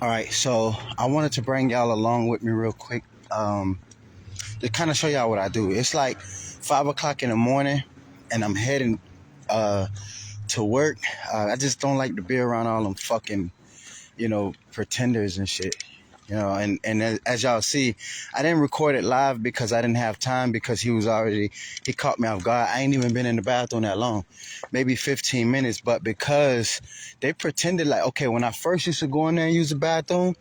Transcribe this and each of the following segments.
All right, so I wanted to bring y'all along with me real quick, to kind of show y'all what I do. It's like 5 o'clock in the morning, and I'm heading uh, to work. I just don't like to be around all them fucking, pretenders and shit. And as y'all see, I didn't record it live because I didn't have time because he caught me off guard. I ain't even been in the bathroom that long, maybe 15 minutes. But because they pretended like, okay, when I first used to go in there and use the bathroom,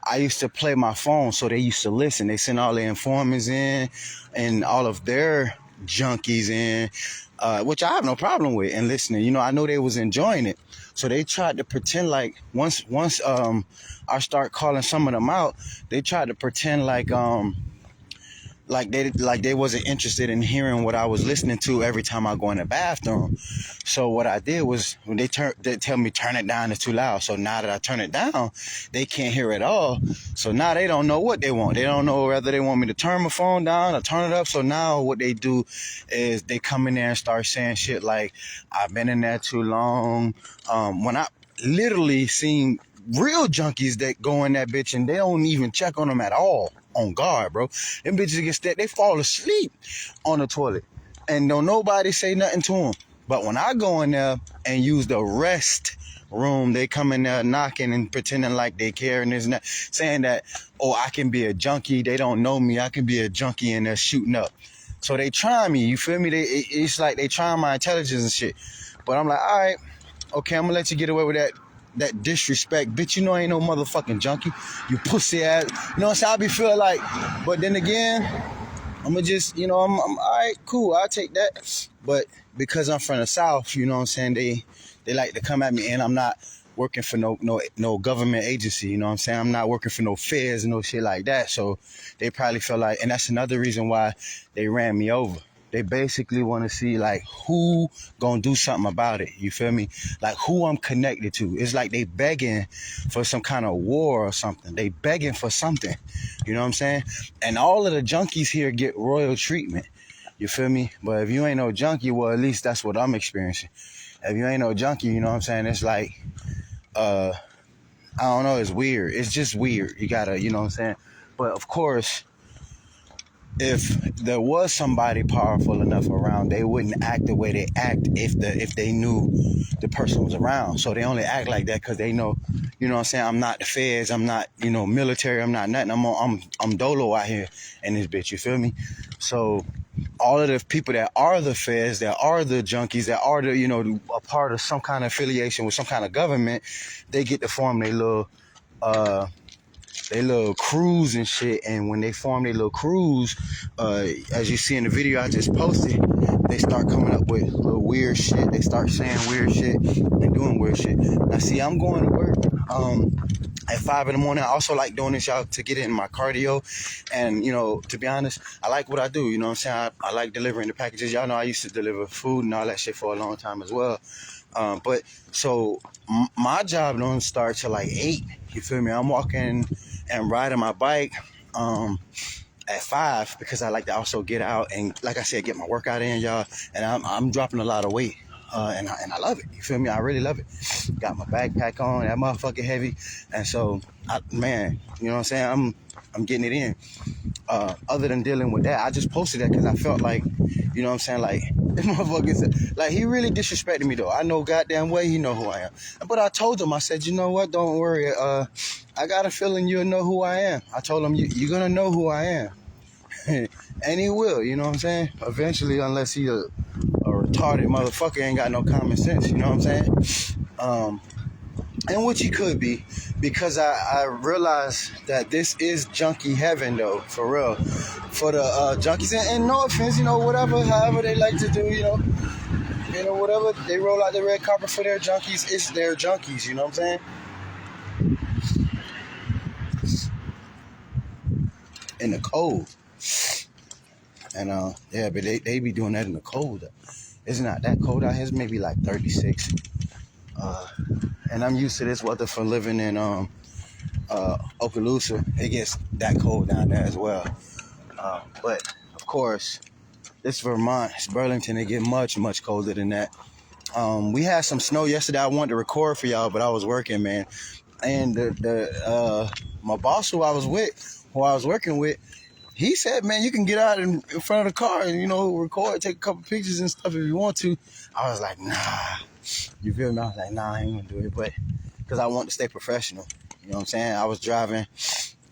I used to play my phone. So they used to listen. They sent all the informants in and all of their junkies in, which I have no problem with and listening. I know they was enjoying it. So they tried to pretend like once I start calling some of them out, they tried to pretend like they wasn't interested in hearing what I was listening to every time I go in the bathroom. So what I did was when they tell me turn it down, it's too loud. So now that I turn it down, they can't hear it all. So now they don't know what they want. They don't know whether they want me to turn my phone down or turn it up. So now what they do is they come in there and start saying shit like I've been in there too long. When I literally seen real junkies that go in that bitch and they don't even check on them at all. On guard, bro. Them bitches get stuck. They fall asleep on the toilet. And don't nobody say nothing to them. But when I go in there and use the rest room, they come in there knocking and pretending like they care and this and that, saying that, oh, I can be a junkie. They don't know me. I can be a junkie and they're shooting up. So they try me. You feel me? It's like they try my intelligence and shit. But I'm like, all right, okay, I'm going to let you get away with that disrespect. Bitch, I ain't no motherfucking junkie. You pussy ass. You know what I'm saying? I be feeling like, but then again, I'm gonna just, I'm all right, cool, I'll take that. But because I'm from the South, you know what I'm saying, they like to come at me, and I'm not working for no government agency, you know what I'm saying? I'm not working for no feds and no shit like that. So they probably feel like, and that's another reason why they ran me over. They basically want to see like who gonna do something about it. You feel me? Like who I'm connected to. It's like they begging for some kind of war or something. They begging for something. You know what I'm saying? And all of the junkies here get royal treatment. You feel me? But if you ain't no junkie, well, at least that's what I'm experiencing. If you ain't no junkie, you know what I'm saying? It's like, I don't know. It's weird. It's just weird. You gotta, you know what I'm saying? But of course, if there was somebody powerful enough around, they wouldn't act the way they act if they knew the person was around. So they only act like that because they know, you know what I'm saying, I'm not the feds, I'm not, military, I'm not nothing. I'm dolo out here in this bitch, you feel me? So all of the people that are the feds, that are the junkies, that are the, a part of some kind of affiliation with some kind of government, they get to form their little crews and shit. And when they form their little crews, as you see in the video I just posted, they start coming up with little weird shit. They start saying weird shit and doing weird shit. Now see, I'm going to work at 5 in the morning. I also like doing this, y'all, to get in my cardio. And, to be honest, I like what I do. You know what I'm saying? I like delivering the packages. Y'all know I used to deliver food and all that shit for a long time as well. But so my job don't start till like 8. You feel me? I'm walking and riding my bike at 5 because I like to also get out and, like I said, get my workout in, y'all. And I'm dropping a lot of weight. And I love it. You feel me? I really love it. Got my backpack on, that motherfucking heavy. And so, man, you know what I'm saying? I'm getting it in. Other than dealing with that, I just posted that because I felt like, you know what I'm saying, like, this motherfucker, like, he really disrespected me, though. I know goddamn well he know who I am. But I told him, I said, you know what, don't worry. I got a feeling you'll know who I am. I told him, you're going to know who I am. And he will, you know what I'm saying? Eventually, unless he a retarded motherfucker, ain't got no common sense, you know what I'm saying? And which he could be, because I realized that this is junkie heaven, though, for real. For the junkies, and no offense, whatever, however they like to do, whatever, they roll out the red carpet for their junkies, it's their junkies, you know what I'm saying? In the cold. And, yeah, but they be doing that in the cold. It's not that cold out here. It's maybe like 36. And I'm used to this weather for living in Okaloosa. It gets that cold down there as well. But, of course, this Vermont, it's Burlington, it get much, much colder than that. We had some snow yesterday. I wanted to record for y'all, but I was working, man. And the my boss who I was working with, he said, man, you can get out in front of the car and, record, take a couple pictures and stuff if you want to. I was like, nah. You feel me? I was like, nah, I ain't gonna do it. But because I want to stay professional. You know what I'm saying? I was driving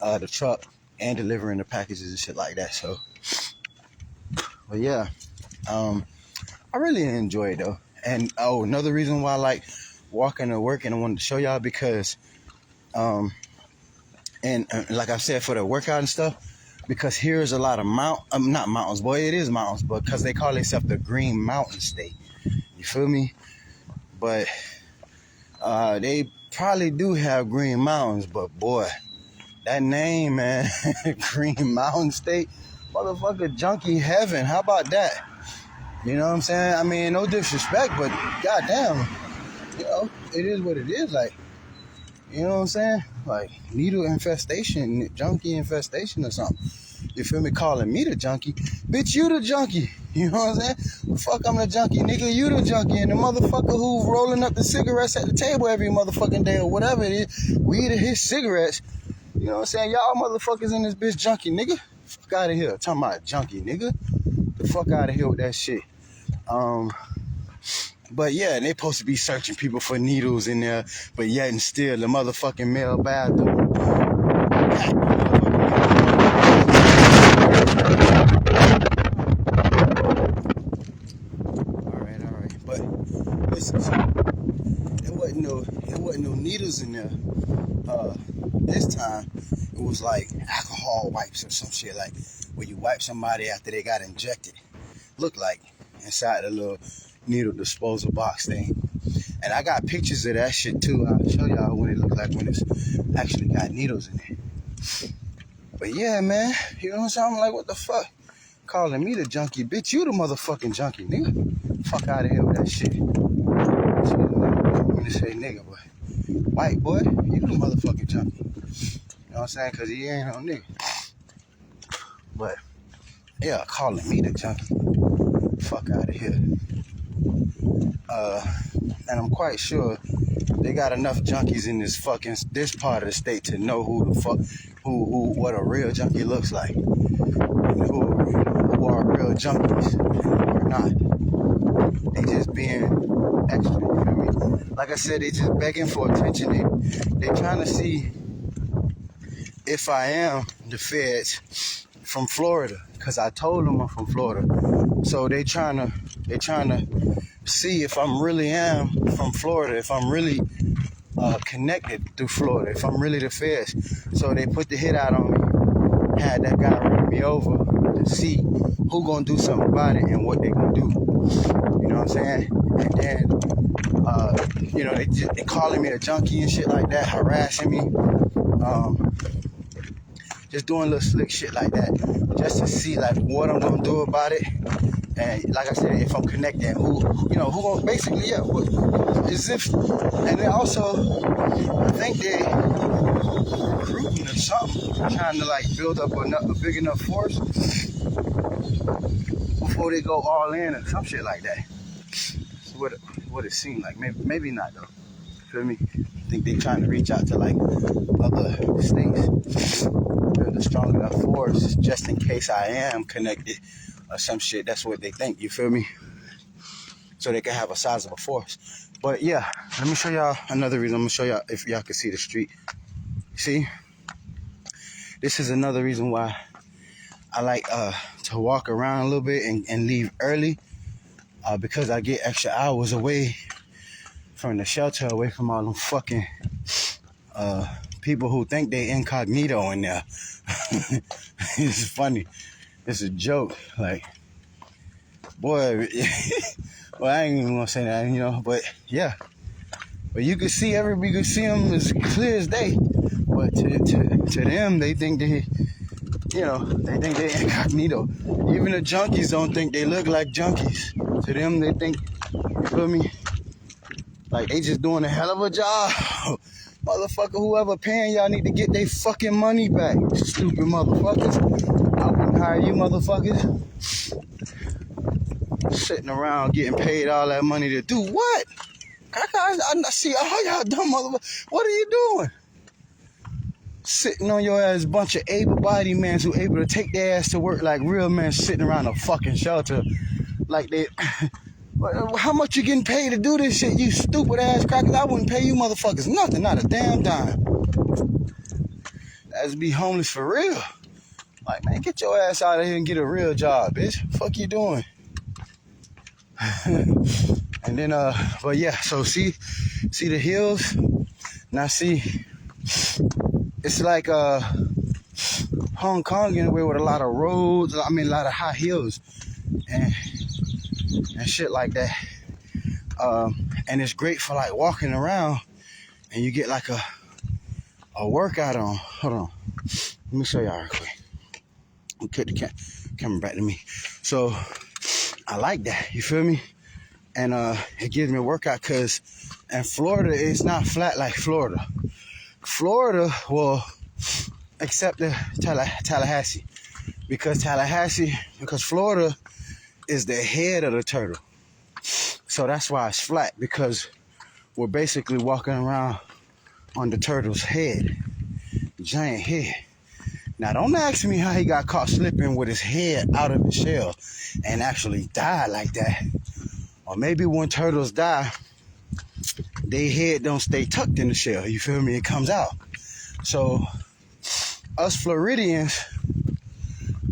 the truck and delivering the packages and shit like that. So, but yeah, I really enjoy it though. And another reason why I like walking to work and I wanted to show y'all because, and like I said, for the workout and stuff, because here's a lot of not mountains, boy, it is mountains, but because they call themselves the Green Mountain State. You feel me? But they probably do have green mountains, but boy, that name, man, Green Mountain State, motherfucker, junkie heaven. How about that? You know what I'm saying? I mean, no disrespect, but goddamn, it is what it is. Like, you know what I'm saying? Like, needle infestation, junkie infestation or something. You feel me? Calling me the junkie. Bitch, you the junkie. You know what I'm saying? Fuck, I'm the junkie. Nigga, you the junkie. And the motherfucker who rolling up the cigarettes at the table every motherfucking day or whatever it is, weed or his cigarettes. You know what I'm saying? Y'all motherfuckers in this bitch junkie, nigga. Fuck out of here. Talking about junkie, nigga. The fuck out of here with that shit. But yeah, they supposed to be searching people for needles in there, but yet and still the motherfucking male bathroom. Alright. But listen, it wasn't no needles in there. This time it was like alcohol wipes or some shit, like where you wipe somebody after they got injected. Look like inside the little needle disposal box thing. And I got pictures of that shit too. I'll show y'all what it look like when it's actually got needles in it. But yeah, man, you know what I'm saying? I'm like, what the fuck? Calling me the junkie. Bitch, you the motherfucking junkie, nigga. Fuck out of here with that shit. I don't mean to say nigga, but white boy, you the motherfucking junkie. You know what I'm saying? Because he ain't no nigga. But yeah, calling me the junkie. Fuck out of here. And I'm quite sure they got enough junkies in this part of the state to know what a real junkie looks like, and who are real junkies and who are not. They just being extra, you feel me? Like I said, they just begging for attention. They trying to see if I am the feds from Florida, because I told them I'm from Florida. So they trying to see if I'm really am from Florida, if I'm really connected through Florida, if I'm really the feds. So they put the hit out on me, had that guy run me over to see who gonna do something about it and what they gonna do. You know what I'm saying? And then, they calling me a junkie and shit like that, harassing me. Just doing little slick shit like that, just to see like what I'm gonna do about it. And like I said, if I'm connected, who gonna basically, yeah, as if, and then also, I think they recruiting or something, trying to like build up a big enough force before they go all in or some shit like that. That's what it seemed like. Maybe not though. Feel me? I think they trying to reach out to like other states, build a strong enough force just in case I am connected or some shit. That's what they think, you feel me? So they can have a sizable force. But yeah, let me show y'all another reason. I'm gonna show y'all if y'all can see the street. See? This is another reason why I like to walk around a little bit and leave early, because I get extra hours away from the shelter, away from all them fucking people who think they incognito in there. It's funny. It's a joke. Like, boy, well, I ain't even gonna say that, but yeah. But you can see we can see them as clear as day. But to them, they think they incognito. Even the junkies don't think they look like junkies. To them, they think, you feel me? Like they just doing a hell of a job. Motherfucker, whoever paying y'all need to get their fucking money back. Stupid motherfuckers. I wouldn't hire you motherfuckers. Sitting around getting paid all that money to do what? I see all y'all dumb motherfuckers. What are you doing? Sitting on your ass, bunch of able-bodied men who able to take their ass to work like real men sitting around a fucking shelter. Like they, how much you getting paid to do this shit, you stupid ass crackers? I wouldn't pay you motherfuckers nothing, not a damn dime. That's be homeless for real. Like, man, get your ass out of here and get a real job, bitch. Fuck you doing? And then, but yeah, so see the hills? Now see, it's like Hong Kong in a way with a lot of roads, a lot of high hills and shit like that. And it's great for like walking around and you get like a workout on. Hold on. Let me show y'all real quick. Put the camera back to me. So I like that, you feel me? And it gives me a workout because in Florida, it's not flat like Florida. Florida will accept the Tallahassee because Florida is the head of the turtle. So that's why it's flat, because we're basically walking around on the turtle's head, giant head. Now, don't ask me how he got caught slipping with his head out of the shell and actually died like that. Or maybe when turtles die, their head don't stay tucked in the shell. You feel me? It comes out. So, us Floridians,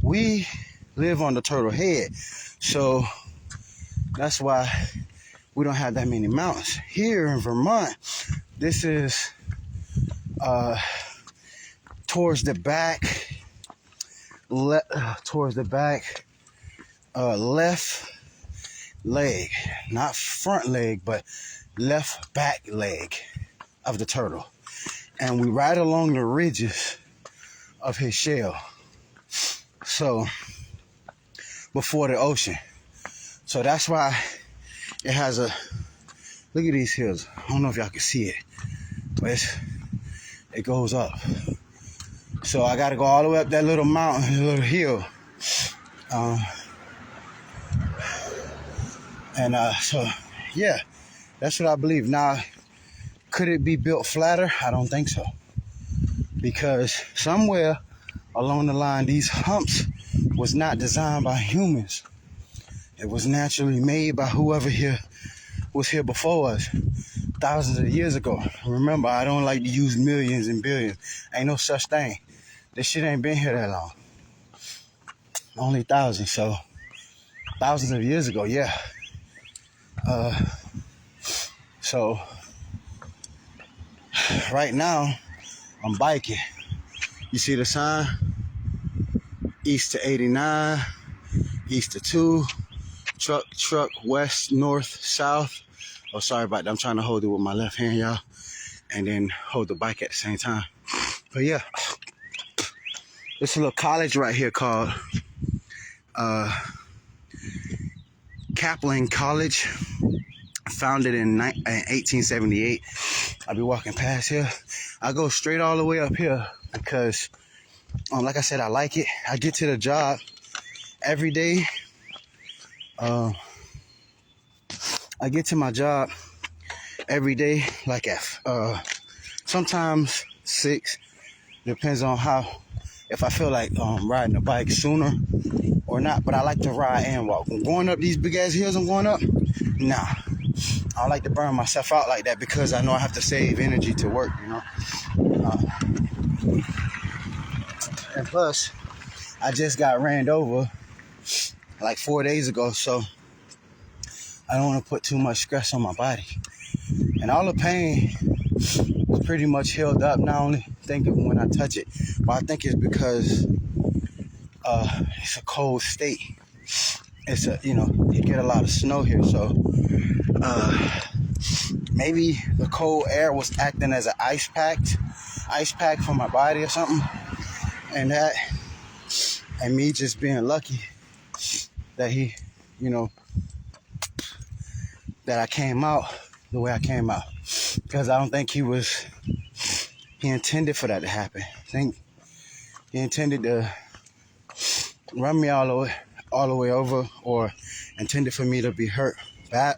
we live on the turtle head. So, that's why we don't have that many mountains. Here in Vermont, this is towards the back, left leg, not front leg, but left back leg of the turtle. And we ride along the ridges of his shell. So, before the ocean. So that's why it has a, look at these hills. I don't know if y'all can see it, but it goes up. So I got to go all the way up that little mountain, little hill. So, yeah, that's what I believe. Now, could it be built flatter? I don't think so. Because somewhere along the line, these humps was not designed by humans. It was naturally made by whoever was here before us, thousands of years ago. Remember, I don't like to use millions and billions. Ain't no such thing. This shit ain't been here that long. Only thousands, so thousands of years ago, yeah. So right now, I'm biking. You see the sign? East to 89, east to 2, truck, west, north, south. Oh, sorry about that. I'm trying to hold it with my left hand, y'all, and then hold the bike at the same time. But yeah, there's a little college right here called Kaplan College, founded in 1878. I'll be walking past here. I go straight all the way up here because, like I said, I like it. I get to the job every day. I get to my job every day, like at sometimes 6. Depends on if I feel like riding a bike sooner or not. But I like to ride and walk. When going up these big ass hills I'm going up, nah. I don't like to burn myself out like that because I know I have to save energy to work, you know. And plus, I just got ran over like 4 days ago, so I don't want to put too much stress on my body. And all the pain is pretty much healed up. Not only thinking when I touch it, but I think it's because it's a cold state. It's you get a lot of snow here, so maybe the cold air was acting as an ice pack for my body or something, and me just being lucky that that I came out the way I came out, because I don't think he intended for that to happen. I think he intended to run me all the way over, or intended for me to be hurt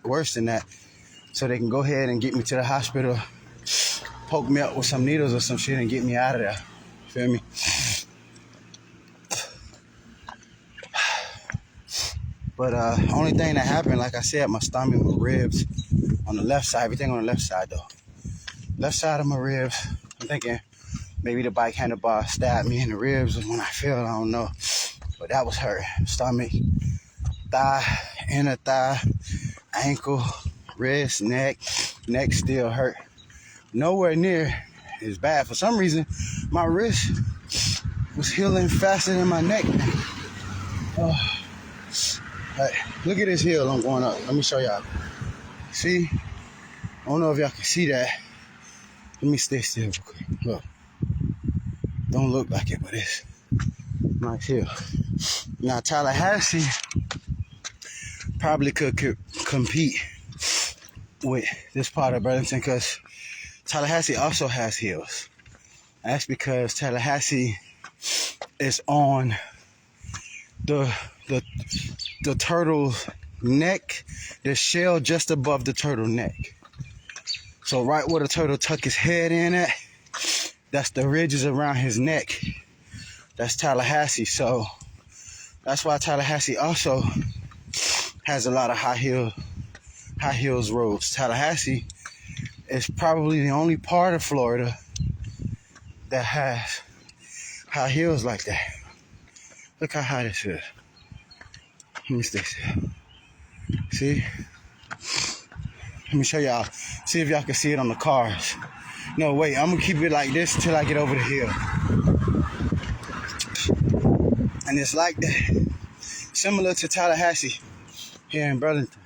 worse than that, so they can go ahead and get me to the hospital, poke me up with some needles or some shit and get me out of there. Feel me? But only thing that happened, like I said, my stomach, my ribs on the left side, everything on the left side though. Left side of my ribs, I'm thinking maybe the bike handlebar stabbed me in the ribs when I fell, I don't know. But that was hurt. Stomach, thigh, inner thigh, ankle, wrist, neck still hurt. Nowhere near as bad. For some reason, my wrist was healing faster than my neck. Oh. Right, look at this hill I'm going up. Let me show y'all. See? I don't know if y'all can see that. Let me stay still real quick. Look. Don't look like it, but it's nice hill. Now, Tallahassee probably could compete with this part of Burlington because Tallahassee also has hills. And that's because Tallahassee is on the turtle's neck, the shell just above the turtle neck. So right where the turtle tuck his head in at, that's the ridges around his neck. That's Tallahassee. So that's why Tallahassee also has a lot of high heels roads. Tallahassee is probably the only part of Florida that has high heels like that. Look how high this is. Let me stay still. See? Let me show y'all. See if y'all can see it on the cars. No, wait. I'm going to keep it like this until I get over the hill. And it's like that. Similar to Tallahassee here in Burlington.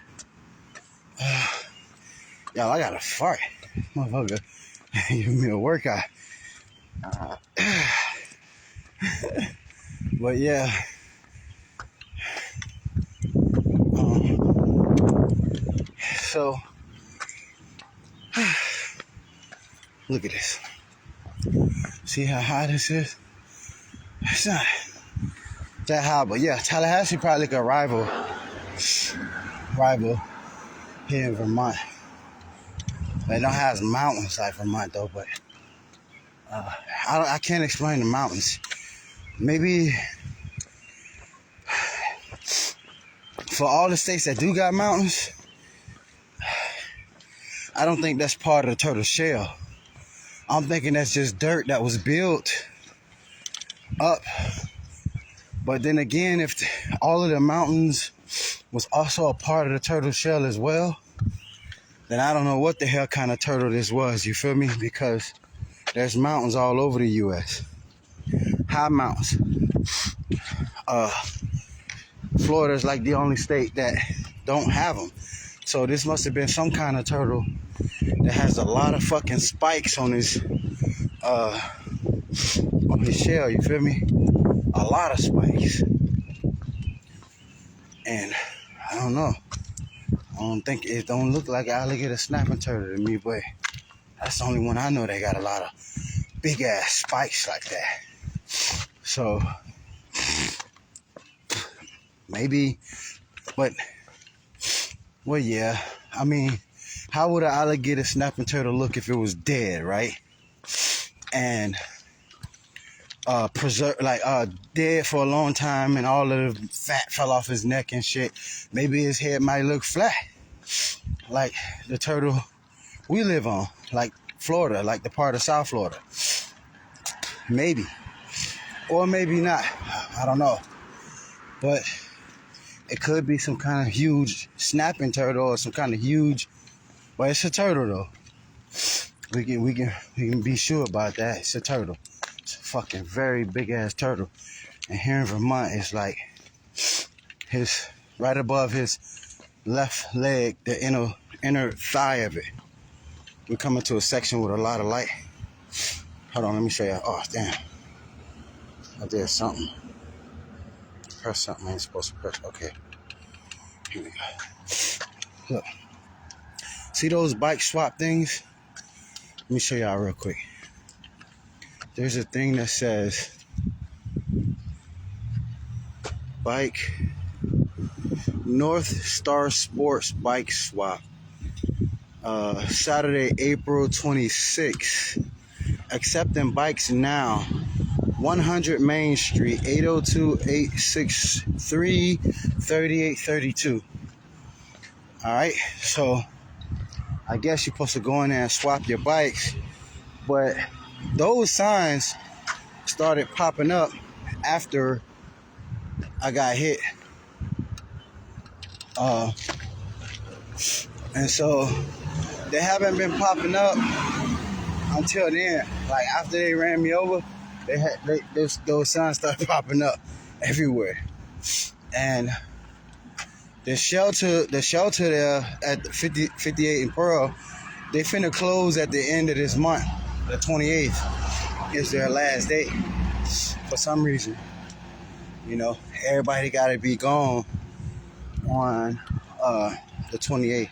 Y'all, I got to fart. Motherfucker. Give me a workout. But yeah. So, look at this. See how high this is? It's not that high, but yeah, Tallahassee probably could rival here in Vermont. They don't have mountains like Vermont though, but I can't explain the mountains. Maybe for all the states that do got mountains, I don't think that's part of the turtle shell. I'm thinking that's just dirt that was built up. But then again, if all of the mountains was also a part of the turtle shell as well, then I don't know what the hell kind of turtle this was, you feel me? Because there's mountains all over the U.S. High mountains. Florida's like the only state that don't have them. So this must have been some kind of turtle that has a lot of fucking spikes on his shell, you feel me? A lot of spikes. And I don't know. I don't think it don't look like alligator snapping turtle to me, but that's the only one I know that got a lot of big ass spikes like that. So maybe, but well, yeah. I mean, how would an alligator snapping turtle look if it was dead, right? And dead for a long time, and all of the fat fell off his neck and shit. Maybe his head might look flat, like the turtle we live on, like Florida, like the part of South Florida. Maybe, or maybe not. I don't know, but it could be some kind of huge snapping turtle or some kind of huge. But it's a turtle though. We can be sure about that. It's a turtle. It's a fucking very big ass turtle. And here in Vermont, it's like his right above his left leg, the inner thigh of it. We're coming to a section with a lot of light. Hold on, let me show you. Oh damn! I did something. Press something I ain't supposed to press. Okay. Here we go. Look. See those bike swap things? Let me show y'all real quick. There's a thing that says bike North Star Sports bike swap. Saturday, April 26th. Accepting bikes now. 100 Main Street, 802-863-3832. All right, so I guess you're supposed to go in there and swap your bikes, but those signs started popping up after I got hit. And so they haven't been popping up until then. Like after they ran me over, those signs started popping up everywhere. And the shelter there at 58 and Pearl, they finna close at the end of this month. The 28th is their last day for some reason. You know, everybody gotta be gone on the 28th.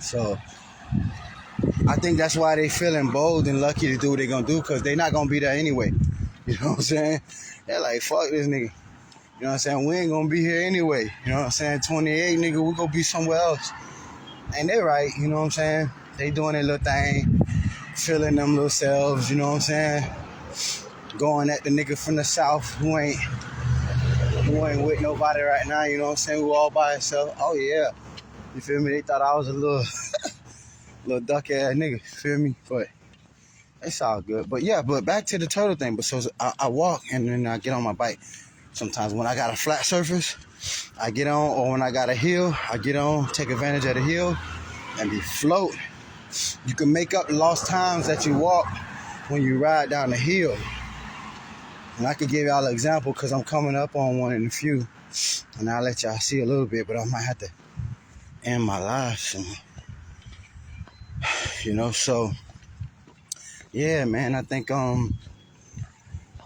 So I think that's why they feeling bold and lucky to do what they're gonna do, because they're not gonna be there anyway. You know what I'm saying? They're like, fuck this nigga. You know what I'm saying? We ain't gonna be here anyway. You know what I'm saying? 28, nigga, we gonna be somewhere else. And they right, you know what I'm saying? They doing their little thing, feeling them little selves, you know what I'm saying? Going at the nigga from the south who ain't with nobody right now, you know what I'm saying? Who all by himself. Oh yeah. You feel me? They thought I was a little duck ass nigga, you feel me? But it's all good. But yeah, but back to the turtle thing. But so I walk and then I get on my bike. Sometimes when I got a flat surface, I get on, or when I got a hill, I get on, take advantage of the hill, and be float. You can make up the lost times that you walk when you ride down the hill. And I could give y'all an example because I'm coming up on one in a few, and I'll let y'all see a little bit, but I might have to end my live soon. You know, so yeah, man, I think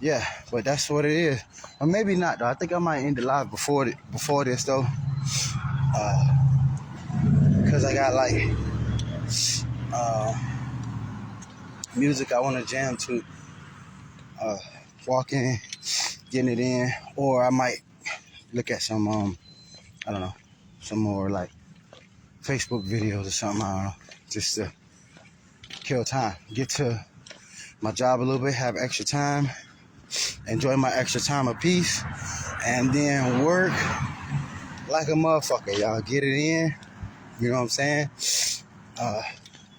yeah, but that's what it is. Or maybe not though. I think I might end the live before this though, because I got like music I want to jam to, walking, getting it in, or I might look at some I don't know, some more like Facebook videos or something. I don't know, just to kill time, get to my job a little bit, have extra time, enjoy my extra time of peace, and then work like a motherfucker, y'all. Get it in, you know what I'm saying?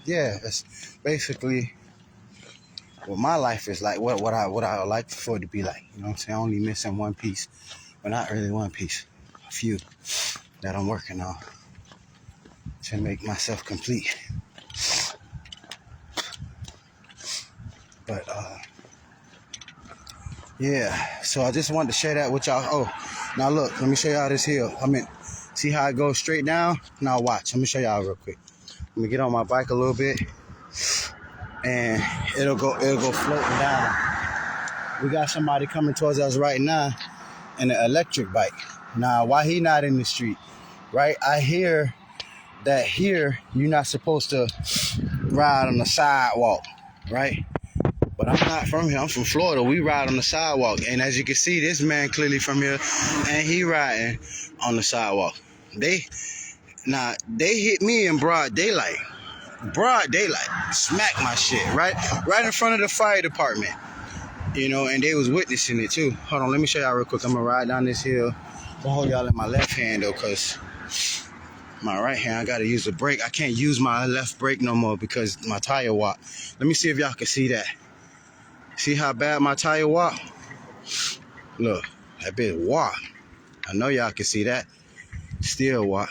Yeah, that's basically what my life is like, what I would like for it to be like, you know what I'm saying? Only missing one piece, but not really one piece, a few that I'm working on to make myself complete. But yeah, so I just wanted to share that with y'all. Oh, now look, let me show y'all this hill. I mean, see how it goes straight down? Now watch, let me show y'all real quick. Let me get on my bike a little bit, and it'll go floating down. We got somebody coming towards us right now in an electric bike. Now, why he not in the street, right? I hear that here you're not supposed to ride on the sidewalk, right? But I'm not from here. I'm from Florida. We ride on the sidewalk. And as you can see, this man clearly from here, and he riding on the sidewalk. They hit me in broad daylight. Smack my shit, right in front of the fire department. You know, and they was witnessing it too. Hold on, let me show y'all real quick. I'm gonna ride down this hill. I'll hold y'all in my left hand though, cause my right hand, I gotta use the brake. I can't use my left brake no more because my tire wop. Let me see if y'all can see that. See how bad my tire wop? Look, that bit wop. I know y'all can see that. Still wop.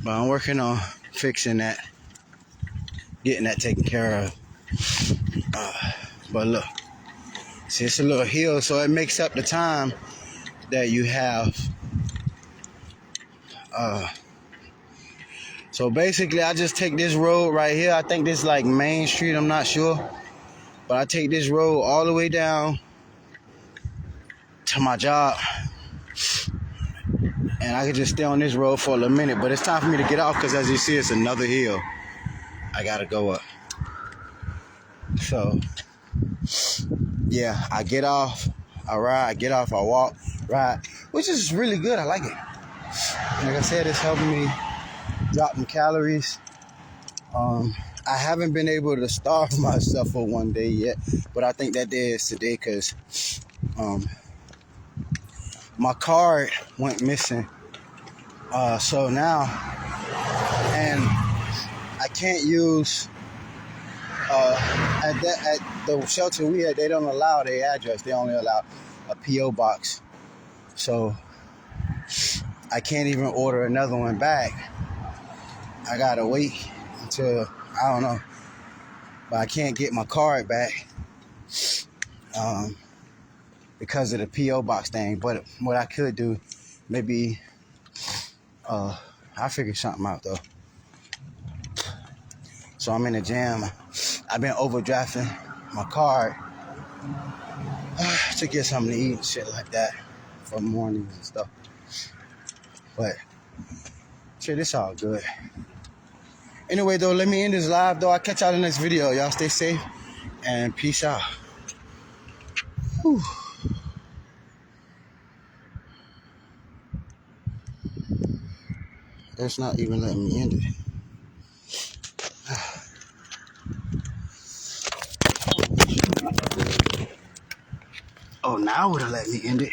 But I'm working on fixing that, getting that taken care of. But look, see, it's a little hill, so it makes up the time that you have. So basically, I just take this road right here. I think this is like Main Street, I'm not sure. But I take this road all the way down to my job. And I can just stay on this road for a little minute. But it's time for me to get off because as you see, it's another hill I gotta go up. So, yeah, I get off, I ride, get off, I walk, ride, which is really good. I like it. Like I said, it's helping me drop them calories. I haven't been able to starve myself for one day yet, but I think that day is today because my card went missing. So now, and I can't use at the shelter we had. They don't allow their address. They only allow a PO box. So I can't even order another one back. I gotta wait until, I don't know, but I can't get my card back because of the PO box thing. But what I could do, maybe I'll figure something out though. So I'm in the gym. I've been overdrafting my card to get something to eat and shit like that for mornings and stuff. But shit, it's all good. Anyway though, let me end this live though. I'll catch y'all in the next video. Y'all stay safe and peace out. Whew. It's not even letting me end it. Oh, now it would have let me end it.